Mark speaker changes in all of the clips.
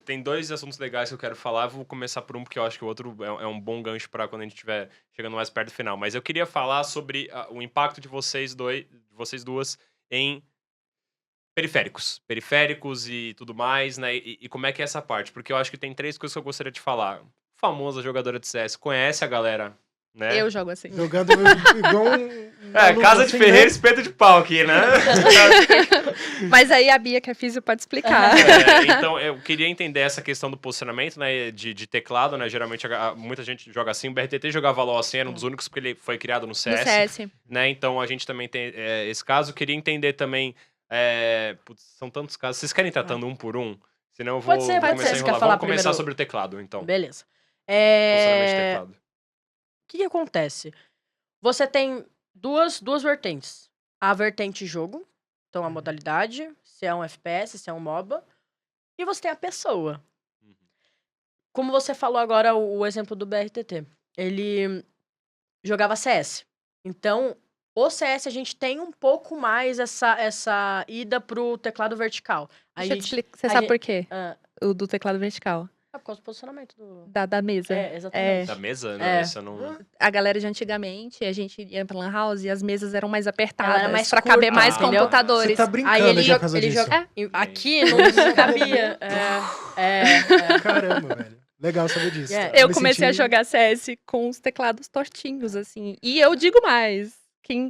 Speaker 1: tem dois assuntos legais que eu quero falar. Vou começar por um, porque eu acho que o outro é um bom gancho para quando a gente estiver chegando mais perto do final. Mas eu queria falar sobre o impacto de vocês duas em periféricos e tudo mais, né? E como é que é essa parte? Porque eu acho que tem três coisas que eu gostaria de falar. Famosa jogadora de CS, conhece a galera, né?
Speaker 2: Eu jogo assim.
Speaker 3: Jogando igual maluco,
Speaker 1: Casa de
Speaker 3: assim,
Speaker 1: Ferreira,
Speaker 3: né?
Speaker 1: espeto de pau aqui, né?
Speaker 2: Mas aí a Bia, que é física, pode explicar.
Speaker 1: Então, eu queria entender essa questão do posicionamento, né, de teclado, né, geralmente muita gente joga assim, o BRTT jogava LoL assim, era um dos únicos porque ele foi criado no CS,
Speaker 2: No CS.
Speaker 1: né, então a gente também tem esse caso, queria entender também, putz, são tantos casos, vocês querem ir tratando um por um? Senão eu vou
Speaker 4: Pode ser,
Speaker 1: começar a
Speaker 4: você
Speaker 1: enrolar,
Speaker 4: quer falar
Speaker 1: vamos começar
Speaker 4: primeiro?
Speaker 1: sobre o teclado, então,
Speaker 4: Beleza.
Speaker 1: posicionamento de
Speaker 4: O
Speaker 1: teclado.
Speaker 4: que acontece? Você tem duas vertentes. A vertente jogo, então a modalidade, se é um FPS, se é um MOBA, e você tem a pessoa. Como você falou agora, o exemplo do BRTT. Ele jogava CS. Então, o CS a gente tem um pouco mais essa ida pro teclado vertical.
Speaker 2: Deixa eu te explicar. Você sabe por quê?
Speaker 4: Ah,
Speaker 2: O do teclado vertical.
Speaker 4: por causa do posicionamento do...
Speaker 2: Da mesa.
Speaker 4: exatamente.
Speaker 1: Da mesa, né, isso eu não...
Speaker 2: A galera de antigamente, a gente ia pra Lan House e as mesas eram mais apertadas.
Speaker 4: Ela era mais
Speaker 2: pra
Speaker 4: curta,
Speaker 2: caber mais
Speaker 4: entendeu?
Speaker 2: computadores.
Speaker 3: Você tá
Speaker 4: Aí
Speaker 3: brincando
Speaker 4: ele,
Speaker 3: já por causa
Speaker 4: ele
Speaker 3: disso.
Speaker 4: joga... Aqui não cabia.
Speaker 3: Caramba, velho. Legal saber disso.
Speaker 4: Yeah.
Speaker 3: tá?
Speaker 2: Eu
Speaker 3: Me
Speaker 2: comecei a
Speaker 3: senti-
Speaker 2: jogar CS com os teclados tortinhos, assim. E eu digo mais.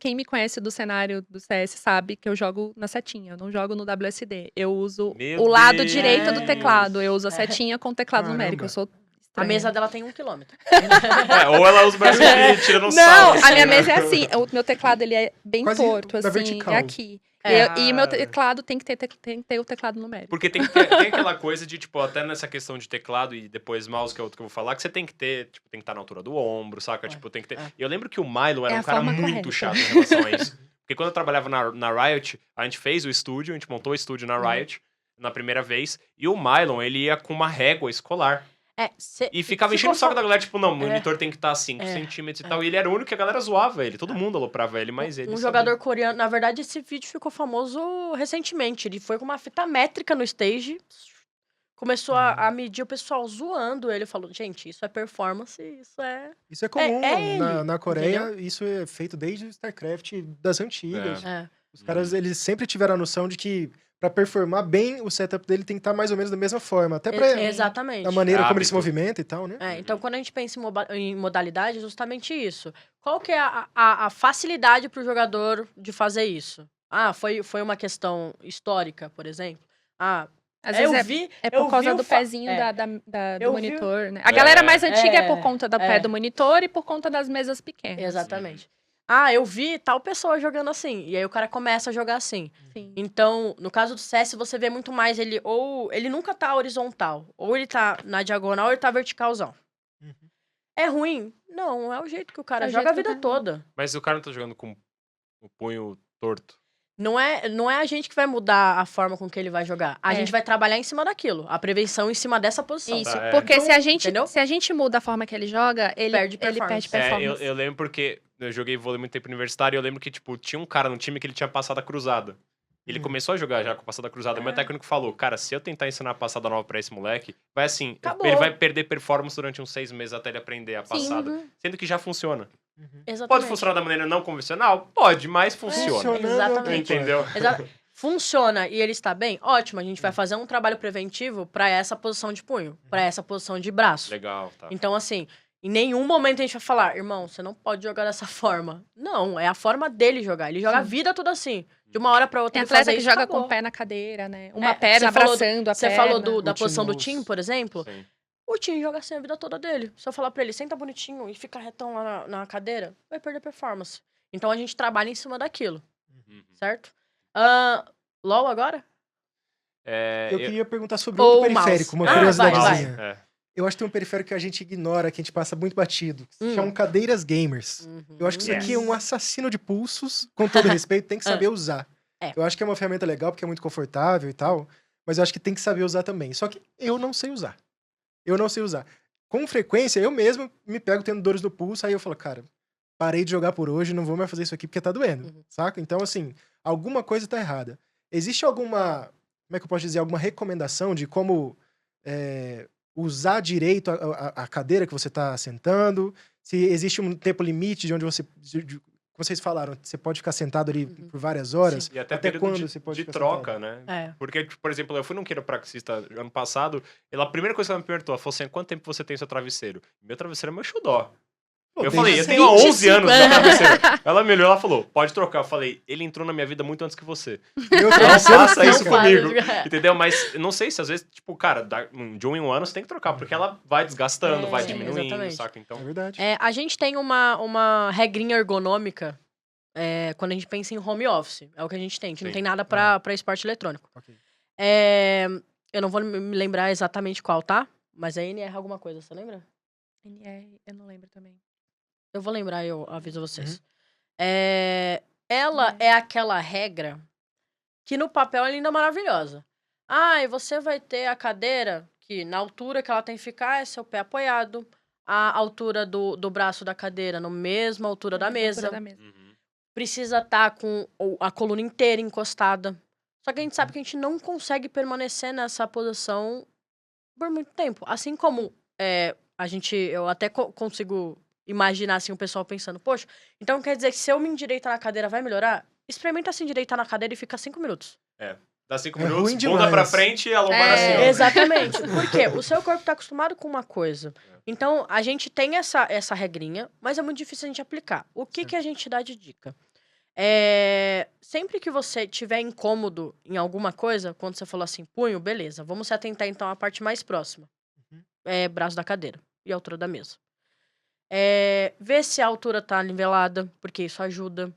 Speaker 2: Quem me conhece do cenário do CS sabe que eu jogo na setinha. Eu não jogo no WSD. Eu uso
Speaker 1: Meu
Speaker 2: o lado
Speaker 1: Deus!
Speaker 2: direito do teclado. Eu uso a setinha com teclado
Speaker 3: Caramba.
Speaker 2: numérico. Eu sou
Speaker 4: A
Speaker 2: estranha.
Speaker 4: mesa dela tem 1 quilômetro.
Speaker 1: ou ela usa o braço aqui, tira no
Speaker 2: Não,
Speaker 1: salto.
Speaker 2: a minha mesa é assim. O meu teclado, ele é bem
Speaker 3: Quase
Speaker 2: torto,
Speaker 3: na
Speaker 2: assim.
Speaker 3: vertical.
Speaker 2: É aqui.
Speaker 4: É.
Speaker 2: E meu teclado tem que ter o teclado numérico.
Speaker 1: Porque tem aquela coisa de, tipo, até nessa questão de teclado e depois mouse, que é outro que eu vou falar, que você tem que ter, tipo, tem que estar na altura do ombro, saca? Tipo, tem que ter... Eu lembro que o Milo era
Speaker 2: É
Speaker 1: um
Speaker 2: a
Speaker 1: cara
Speaker 2: forma
Speaker 1: muito
Speaker 2: correta.
Speaker 1: chato em relação a isso. Porque quando eu trabalhava na Riot, a gente fez o estúdio, a gente montou o estúdio na Riot, na primeira vez, e o Mylon, ele ia com uma régua escolar. E ficava enchendo o saco da galera, tipo, não, o monitor tem que estar a 5 centímetros e tal. E ele era o único que a galera zoava ele. Todo mundo aloprava ele, mas ele
Speaker 4: Um
Speaker 1: sabia.
Speaker 4: jogador coreano... Na verdade, esse vídeo ficou famoso recentemente. Ele foi com uma fita métrica no stage, começou a medir o pessoal zoando ele. Falou, gente, isso é performance, isso é...
Speaker 3: Isso é comum
Speaker 4: ele,
Speaker 3: na Coreia, isso é feito desde o StarCraft das antigas. Os caras, eles sempre tiveram a noção de que pra performar bem, o setup dele tem que estar mais ou menos da mesma forma. Até pra
Speaker 4: Exatamente.
Speaker 3: a maneira como ele
Speaker 1: Hábito.
Speaker 3: se movimenta e tal, né?
Speaker 4: Então, quando a gente pensa em modalidade, é justamente isso. Qual que é a facilidade pro jogador de fazer isso? Foi uma questão histórica, por exemplo?
Speaker 2: Às
Speaker 4: eu
Speaker 2: vezes
Speaker 4: vi...
Speaker 2: é por
Speaker 4: eu
Speaker 2: causa
Speaker 4: vi
Speaker 2: do
Speaker 4: o fa-
Speaker 2: pezinho do
Speaker 4: Eu vi-
Speaker 2: monitor, né? A galera mais antiga é por conta do pé
Speaker 4: é.
Speaker 2: do monitor e por conta das mesas pequenas.
Speaker 4: Exatamente. Eu vi tal pessoa jogando assim. E aí o cara começa a jogar assim.
Speaker 2: Sim.
Speaker 4: Então, no caso do CS, você vê muito mais ele... Ou ele nunca tá horizontal. Ou ele tá na diagonal, ou ele tá verticalzão.
Speaker 3: Uhum.
Speaker 4: É ruim? Não, é o jeito que o cara
Speaker 2: É o
Speaker 4: joga a
Speaker 2: jeito que
Speaker 4: vida
Speaker 2: o cara-
Speaker 4: toda.
Speaker 1: Mas o cara não tá jogando com o punho torto.
Speaker 4: Não é a gente que vai mudar a forma com que ele vai jogar. A
Speaker 2: É.
Speaker 4: gente vai trabalhar em cima daquilo. A prevenção em cima dessa posição.
Speaker 2: Isso,
Speaker 1: Tá,
Speaker 2: porque se
Speaker 4: Entendeu?
Speaker 2: a gente muda a forma que ele joga, ele
Speaker 4: Perde
Speaker 2: perde
Speaker 4: performance.
Speaker 2: performance.
Speaker 1: Eu lembro porque eu joguei vôlei muito tempo universitário e eu lembro que, tipo, tinha um cara no time que ele tinha passada cruzada. Ele começou a jogar já com passada cruzada. Meu técnico falou, cara, se eu tentar ensinar a passada nova pra esse moleque, vai assim,
Speaker 4: Acabou.
Speaker 1: ele vai perder performance durante uns 6 meses até ele aprender a passada.
Speaker 2: Sim.
Speaker 1: Sendo que já funciona.
Speaker 4: Exatamente.
Speaker 1: Pode funcionar da maneira não convencional? Pode, mas funciona.
Speaker 3: Funcionando,
Speaker 4: Exatamente.
Speaker 1: Entendeu?
Speaker 4: Funciona e ele está bem? Ótimo, a gente vai fazer um trabalho preventivo pra essa posição de punho, pra essa posição de braço.
Speaker 1: Legal, tá.
Speaker 4: Então, assim, em nenhum momento a gente vai falar, irmão, você não pode jogar dessa forma. Não, é a forma dele jogar. Ele joga a vida toda assim. De uma hora pra outra
Speaker 2: Tem
Speaker 4: ele
Speaker 2: atleta
Speaker 4: fazer
Speaker 2: que
Speaker 4: isso,
Speaker 2: joga
Speaker 4: acabou.
Speaker 2: com o pé na cadeira, né? Uma perna
Speaker 4: você falou-
Speaker 2: abraçando a
Speaker 4: Você
Speaker 2: perna.
Speaker 4: falou da
Speaker 3: O
Speaker 4: posição do
Speaker 3: Tim
Speaker 4: Tim, por exemplo?
Speaker 1: Sim.
Speaker 4: O Tim joga assim a vida toda dele. Se eu falar pra ele, senta bonitinho e fica retão lá na cadeira, vai perder performance. Então a gente trabalha em cima daquilo,
Speaker 1: Uhum.
Speaker 4: certo? LOL agora?
Speaker 3: Eu queria perguntar sobre
Speaker 4: Ou
Speaker 3: outro
Speaker 4: mouse.
Speaker 3: periférico, uma
Speaker 4: Ah,
Speaker 3: curiosidadezinha.
Speaker 1: É.
Speaker 3: Eu acho que tem um periférico que a gente ignora, que a gente passa muito batido. Que se
Speaker 4: Hum.
Speaker 3: chamam cadeiras gamers. Eu acho que isso aqui é um assassino de pulsos, com todo respeito, tem que saber usar. Eu acho que é uma ferramenta legal, porque é muito confortável e tal, mas eu acho que tem que saber usar também. Só que eu não sei usar. Eu não sei usar. Com frequência, eu mesmo me pego tendo dores no pulso, aí eu falo, cara, parei de jogar por hoje, não vou mais fazer isso aqui porque tá doendo, saca? Então, assim, alguma coisa tá errada. Existe alguma, como é que eu posso dizer, alguma recomendação de como usar direito a cadeira que você tá sentando, se existe um tempo limite de onde vocês falaram, você pode ficar sentado ali por várias horas.
Speaker 1: Sim. E até quando você pode ficar troca,
Speaker 3: sentado?
Speaker 1: né? Porque, por exemplo, eu fui num quiropraxista ano passado, a primeira coisa que ela me perguntou, ela falou assim, quanto tempo você tem seu travesseiro? Meu travesseiro é meu xudó. Eu falei, eu tenho há 11 anos meu travesseiro. Ela me olhou, ela falou, pode trocar. Eu falei, ele entrou na minha vida muito antes que você. Não faça isso comigo. Entendeu? Mas não sei se às vezes, tipo, cara, de 1 em 1 ano você tem que trocar, porque ela vai desgastando, vai diminuindo,
Speaker 4: exatamente.
Speaker 1: saca? Então...
Speaker 3: É verdade.
Speaker 4: A gente tem uma regrinha ergonômica quando a gente pensa em home office. É o que a gente tem. A gente não tem nada pra esporte eletrônico.
Speaker 3: Okay.
Speaker 4: Eu não vou me lembrar exatamente qual, tá? Mas é NR alguma coisa, você lembra?
Speaker 2: NR, eu não lembro também.
Speaker 4: Eu vou lembrar, eu aviso vocês. Ela é aquela regra que no papel ela ainda é maravilhosa. E você vai ter a cadeira que na altura que ela tem que ficar é seu pé apoiado, a altura do braço da cadeira na mesma altura da mesa. Precisa estar com a coluna inteira encostada. Só que a gente sabe que a gente não consegue permanecer nessa posição por muito tempo. Assim como eu até consigo imaginar assim o pessoal pensando, poxa, então quer dizer que se eu me endireitar na cadeira vai melhorar? Experimenta se endireitar na cadeira e fica 5 minutos.
Speaker 1: Dá 5 minutos, bunda pra frente e a lombar assim.
Speaker 4: Exatamente. Por quê? O seu corpo tá acostumado com uma coisa. Então, a gente tem essa regrinha, mas é muito difícil a gente aplicar. O que a gente dá de dica? Sempre que você tiver incômodo em alguma coisa, quando você falou assim, punho, beleza, vamos se atentar então à parte mais próxima. Braço da cadeira e a altura da mesa. Ver se a altura tá nivelada, porque isso ajuda.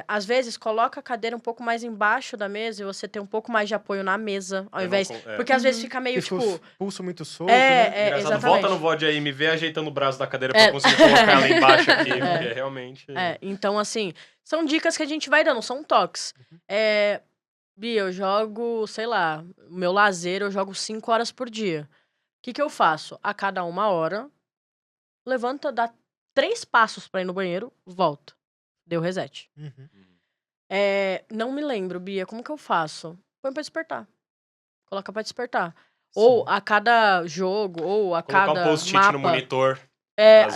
Speaker 4: Às vezes, coloca a cadeira um pouco mais embaixo da mesa e você tem um pouco mais de apoio na mesa, ao invés... Porque às vezes fica meio, tipo...
Speaker 3: Pulso muito solto, né?
Speaker 4: Exatamente.
Speaker 1: Volta no VOD aí, me vê ajeitando o braço da cadeira pra eu conseguir colocar ela embaixo aqui, porque realmente...
Speaker 4: Então, assim, são dicas que a gente vai dando, são toques. Bia, eu jogo, sei lá, o meu lazer, eu jogo 5 horas por dia. O que eu faço? A cada 1 hora... Levanta, dá 3 passos pra ir no banheiro, volta. Deu reset. Não me lembro, Bia, como que eu faço? Põe pra despertar. Coloca pra despertar. Sim. Ou a cada jogo, ou a cada
Speaker 1: colocar um post-it
Speaker 4: mapa.
Speaker 1: no monitor.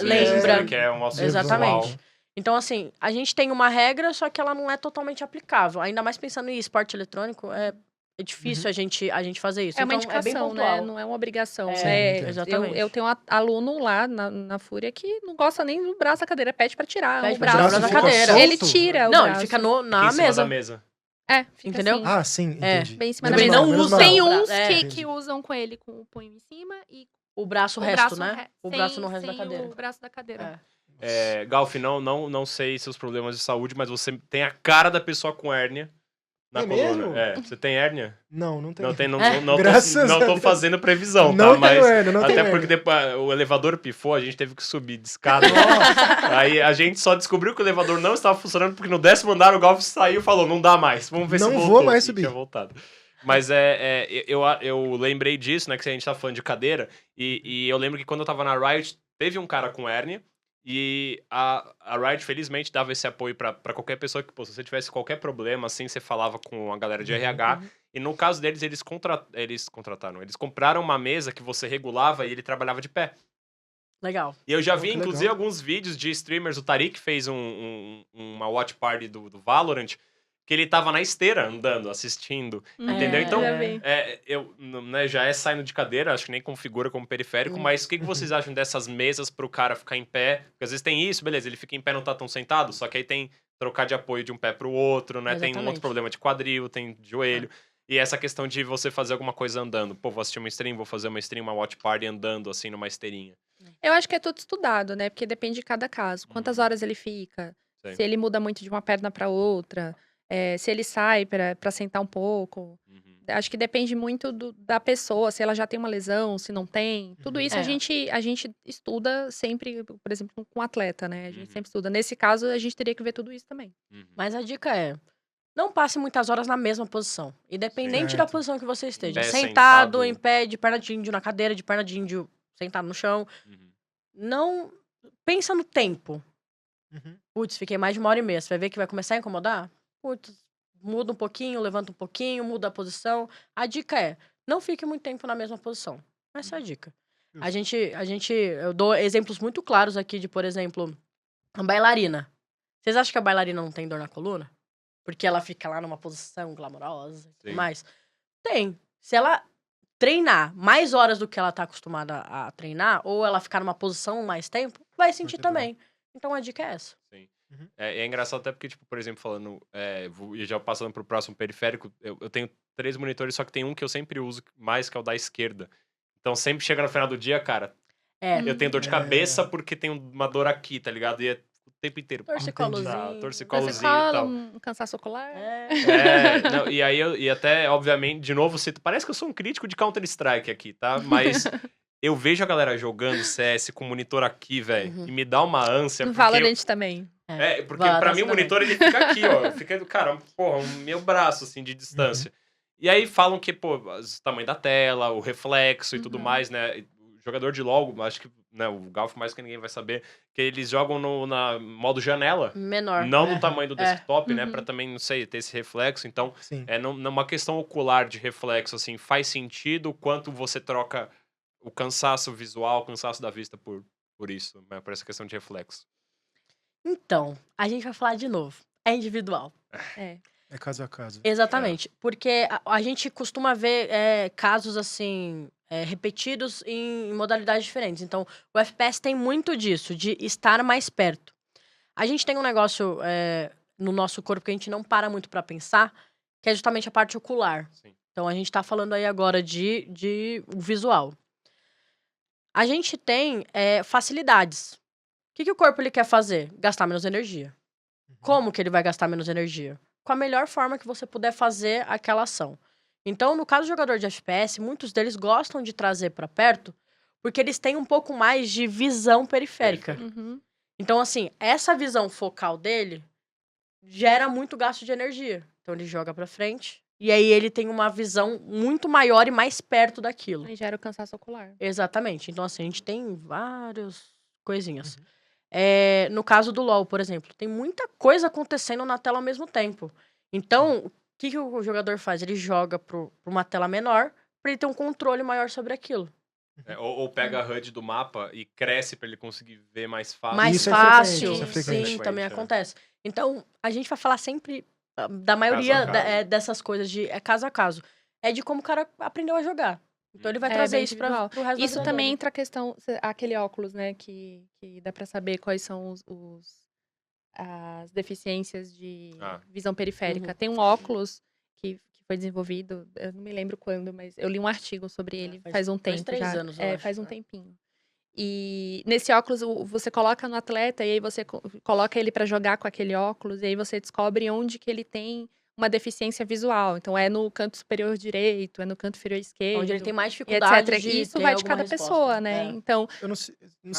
Speaker 4: Lembra.
Speaker 1: Que é um auxílio
Speaker 4: Exatamente.
Speaker 1: visual.
Speaker 4: Então, assim, a gente tem uma regra, só que ela não é totalmente aplicável. Ainda mais pensando em esporte eletrônico, é difícil a gente fazer isso.
Speaker 2: É uma
Speaker 4: então,
Speaker 2: indicação,
Speaker 4: é bem pontual.
Speaker 2: né? Não é uma obrigação.
Speaker 4: Exatamente.
Speaker 2: Eu tenho um aluno lá na Fúria que não gosta nem do braço da cadeira. Pede pra tirar
Speaker 4: Pede
Speaker 2: o
Speaker 4: pra
Speaker 2: braço
Speaker 4: da cadeira.
Speaker 3: Solto?
Speaker 2: Ele tira o braço.
Speaker 4: Ele fica na
Speaker 1: Fica em cima
Speaker 4: mesa.
Speaker 1: da mesa.
Speaker 2: Fica
Speaker 4: Entendeu?
Speaker 2: assim.
Speaker 3: Sim, entendi.
Speaker 2: Bem em cima da
Speaker 4: Também
Speaker 2: mesa.
Speaker 4: não usa.
Speaker 2: Tem uns
Speaker 3: Entendi.
Speaker 2: que usam com ele com o punho em cima e
Speaker 4: O braço resto, né? O braço no resto da cadeira.
Speaker 2: O braço da cadeira.
Speaker 1: Galf, não sei seus problemas de saúde, mas você tem a cara da pessoa com hérnia na coluna.
Speaker 3: Mesmo?
Speaker 1: Você tem hérnia?
Speaker 3: Não tenho.
Speaker 1: Não tô fazendo previsão,
Speaker 3: não
Speaker 1: tá? Mas
Speaker 3: tenho hérnia, não
Speaker 1: até
Speaker 3: tenho
Speaker 1: porque depois o elevador pifou, a gente teve que subir de escada. Aí a gente só descobriu que o elevador não estava funcionando porque no 10º andar o Galf saiu e falou, não dá mais. Vamos ver se voltou.
Speaker 3: Não vou mais subir.
Speaker 1: Tinha voltado. Mas eu lembrei disso, né? Que a gente tá falando de cadeira. E eu lembro que quando eu tava na Riot, teve um cara com hérnia. E a Riot, felizmente, dava esse apoio pra qualquer pessoa que, se você tivesse qualquer problema, assim, você falava com a galera de RH. E no caso deles, eles contrataram. Eles compraram uma mesa que você regulava e ele trabalhava de pé.
Speaker 4: Legal.
Speaker 1: E eu já vi, inclusive,
Speaker 3: legal.
Speaker 1: alguns vídeos de streamers. O Tariq fez uma watch party do Valorant, que ele tava na esteira andando, assistindo, entendeu? Então, já saindo de cadeira, acho que nem configura como periférico, mas o que vocês acham dessas mesas pro cara ficar em pé? Porque às vezes tem isso, beleza, ele fica em pé, não tá tão sentado, só que aí tem trocar de apoio de um pé pro outro, né?
Speaker 4: Exatamente.
Speaker 1: Tem um outro problema de quadril, tem joelho. E essa questão de você fazer alguma coisa andando. Pô, vou assistir uma stream, vou fazer uma stream, uma watch party andando, assim, numa esteirinha.
Speaker 2: Eu acho que é tudo estudado, né? Porque depende de cada caso. Quantas horas ele fica, se ele muda muito de uma perna pra outra... se ele sai pra sentar um pouco. Acho que depende muito da pessoa, se ela já tem uma lesão, se não tem. Tudo isso a gente estuda sempre, por exemplo, com atleta, né? A gente sempre estuda. Nesse caso, a gente teria que ver tudo isso também.
Speaker 4: Mas a dica é, não passe muitas horas na mesma posição. Independente da posição que você esteja. Sentado, em pé, de perna de índio na cadeira, de perna de índio sentado no chão. Não... Pensa no tempo. Putz, fiquei mais de 1h30. Você vai ver que vai começar a incomodar? Muda um pouquinho, levanta um pouquinho, muda a posição. A dica é, não fique muito tempo na mesma posição. Essa é a dica. Eu dou exemplos muito claros aqui de, por exemplo, a bailarina. Vocês acham que a bailarina não tem dor na coluna? Porque ela fica lá numa posição glamourosa e tudo mais? Tem. Se ela treinar mais horas do que ela tá acostumada a treinar, ou ela ficar numa posição mais tempo, vai sentir também. Então a dica é essa.
Speaker 1: Sim. É engraçado até porque, tipo, por exemplo, falando, e já passando pro próximo periférico, eu tenho 3 monitores, só que tem um que eu sempre uso mais, que é o da esquerda. Então sempre chega no final do dia, cara, eu tenho dor de cabeça porque tenho uma dor aqui, tá ligado? E é o tempo inteiro.
Speaker 4: Torcicolozinho.
Speaker 1: Torcicolozinho e tal.
Speaker 2: Um cansaço ocular.
Speaker 1: Não, e aí e até, obviamente, de novo, parece que eu sou um crítico de Counter-Strike aqui, tá? Mas eu vejo a galera jogando CS com o monitor aqui, velho, e me dá uma ânsia.
Speaker 2: No Valorant também.
Speaker 1: Porque pra mim o monitor, ele fica aqui, ó. Fica, cara, porra, o meu braço, assim, de distância. E aí falam que, pô, o tamanho da tela, o reflexo e tudo mais, né? O jogador de LoL, acho que, né, o Galf mais que ninguém vai saber, que eles jogam no modo janela.
Speaker 4: Menor.
Speaker 1: Não no tamanho do desktop, né? Pra também, não sei, ter esse reflexo. Então, numa questão ocular de reflexo, assim, faz sentido o quanto você troca o cansaço visual, o cansaço da vista por isso, né? Por essa questão de reflexo.
Speaker 4: Então, a gente vai falar de novo. É individual.
Speaker 3: É caso a caso.
Speaker 4: Exatamente. Porque a gente costuma ver casos, assim, repetidos em modalidades diferentes. Então, o FPS tem muito disso, de estar mais perto. A gente tem um negócio no nosso corpo que a gente não para muito pra pensar, que é justamente a parte ocular. Sim. Então, a gente tá falando aí agora de visual. A gente tem facilidades. O que o corpo ele quer fazer? Gastar menos energia. Como que ele vai gastar menos energia? Com a melhor forma que você puder fazer aquela ação. Então, no caso do jogador de FPS, muitos deles gostam de trazer pra perto, porque eles têm um pouco mais de visão periférica. Então, assim, essa visão focal dele gera muito gasto de energia. Então, ele joga pra frente, e aí ele tem uma visão muito maior e mais perto daquilo.
Speaker 2: E gera o cansaço ocular.
Speaker 4: Exatamente. Então, assim, a gente tem várias coisinhas. No caso do LoL, por exemplo, tem muita coisa acontecendo na tela ao mesmo tempo. Então, o que o jogador faz? Ele joga pra uma tela menor pra ele ter um controle maior sobre aquilo.
Speaker 1: Ou pega a HUD do mapa e cresce pra ele conseguir ver mais fácil.
Speaker 4: Mais fácil, sim, também acontece. Então, a gente vai falar sempre da maioria dessas coisas de caso a caso. É de como o cara aprendeu a jogar. Então ele vai trazer isso pro resto da vida.
Speaker 2: Isso também entra a questão, aquele óculos, né, que dá pra saber quais são as deficiências de visão periférica. Tem um óculos que foi desenvolvido, eu não me lembro quando, mas eu li um artigo sobre ele faz um tempo
Speaker 4: 3
Speaker 2: já.
Speaker 4: anos, eu acho,
Speaker 2: faz um tempinho. E nesse óculos, você coloca no atleta e aí você coloca ele pra jogar com aquele óculos e aí você descobre onde que ele tem uma deficiência visual. Então, é no canto superior direito, é no canto inferior esquerdo.
Speaker 4: Onde ele tem mais dificuldade
Speaker 2: etc. E isso vai de cada pessoa, né? Então...
Speaker 3: Eu não sei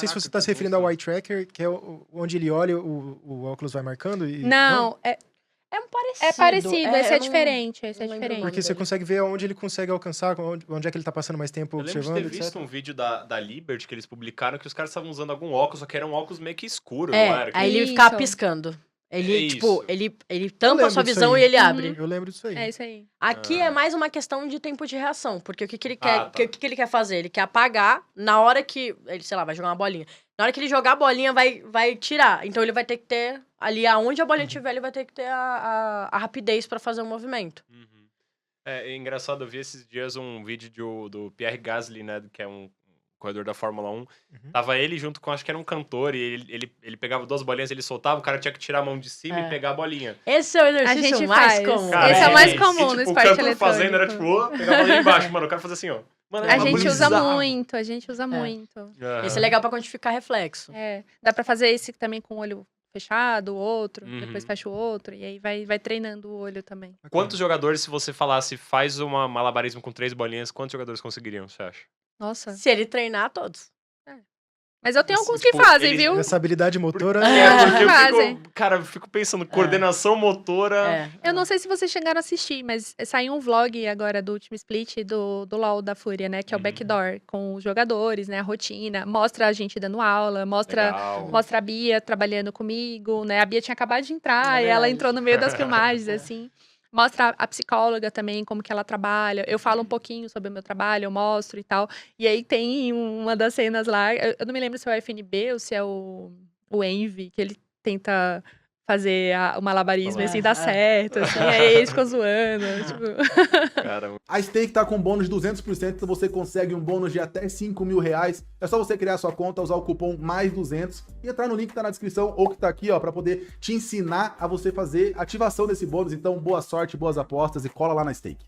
Speaker 3: se você está se referindo ao eye tracker, que é onde ele olha, o óculos vai marcando?
Speaker 2: Não,
Speaker 4: é um parecido.
Speaker 2: É parecido, esse é diferente. Esse é diferente.
Speaker 3: Porque você consegue ver onde ele consegue alcançar, onde é que ele tá passando mais tempo observando,
Speaker 1: Eu lembro de ter visto um vídeo da Liberty que eles publicaram que os caras estavam usando algum óculos, só que era um óculos meio que escuro, não era?
Speaker 4: Aí ele ficava piscando. Ele, ele tampa a sua visão e ele abre.
Speaker 3: Eu lembro disso aí.
Speaker 2: É isso aí.
Speaker 4: Aqui é mais uma questão de tempo de reação. Porque o que ele quer, o que ele quer fazer? Ele quer apagar na hora que... Ele, sei lá, vai jogar uma bolinha. Na hora que ele jogar a bolinha, vai tirar. Então ele vai ter que ter... Ali, aonde a bolinha estiver, ele vai ter que ter a rapidez pra fazer o movimento.
Speaker 1: É engraçado, eu vi esses dias um vídeo do Pierre Gasly, né? Que é um corredor da Fórmula 1. Tava ele junto com, acho que era um cantor, e ele pegava 2 bolinhas, ele soltava, o cara tinha que tirar a mão de cima e pegar a bolinha.
Speaker 4: Esse é o exercício mais comum.
Speaker 1: Cara,
Speaker 2: esse é o mais comum no esporte eletrônico.
Speaker 1: O cantor fazendo era tipo, pegar a bolinha embaixo, mano, o cara fazia assim, ó. Mano,
Speaker 2: a gente usa muito.
Speaker 4: Esse é legal pra quantificar reflexo.
Speaker 2: Dá pra fazer esse também com o olho fechado, o outro, depois fecha o outro, e aí vai treinando o olho também.
Speaker 1: Quantos jogadores, se você falasse, faz uma malabarismo com 3 bolinhas, quantos jogadores conseguiriam, você acha?
Speaker 2: Nossa.
Speaker 4: Se ele treinar, todos.
Speaker 2: Mas eu tenho alguns que fazem, viu?
Speaker 3: Essa habilidade motora...
Speaker 1: eu fico pensando, coordenação motora...
Speaker 2: Eu não sei se vocês chegaram a assistir, mas saiu um vlog agora do último split do LoL da Fúria, né? Que é o Backdoor, com os jogadores, né? A rotina. Mostra a gente dando aula, mostra a Bia trabalhando comigo, né? A Bia tinha acabado de entrar e ela entrou no meio das filmagens, assim. Mostra a psicóloga também, como que ela trabalha. Eu falo um pouquinho sobre o meu trabalho, eu mostro e tal. E aí tem uma das cenas lá, eu não me lembro se é o FNB ou se é o Envy, que ele tenta fazer o malabarismo assim, dá certo, assim, aí eles ficam zoando, tipo...
Speaker 5: Caramba. A Stake tá com bônus de 200%, então você consegue um bônus de até 5 mil reais. É só você criar sua conta, usar o cupom mais200 e entrar no link que tá na descrição ou que tá aqui, ó, pra poder te ensinar a você fazer ativação desse bônus. Então, boa sorte, boas apostas e cola lá na Stake.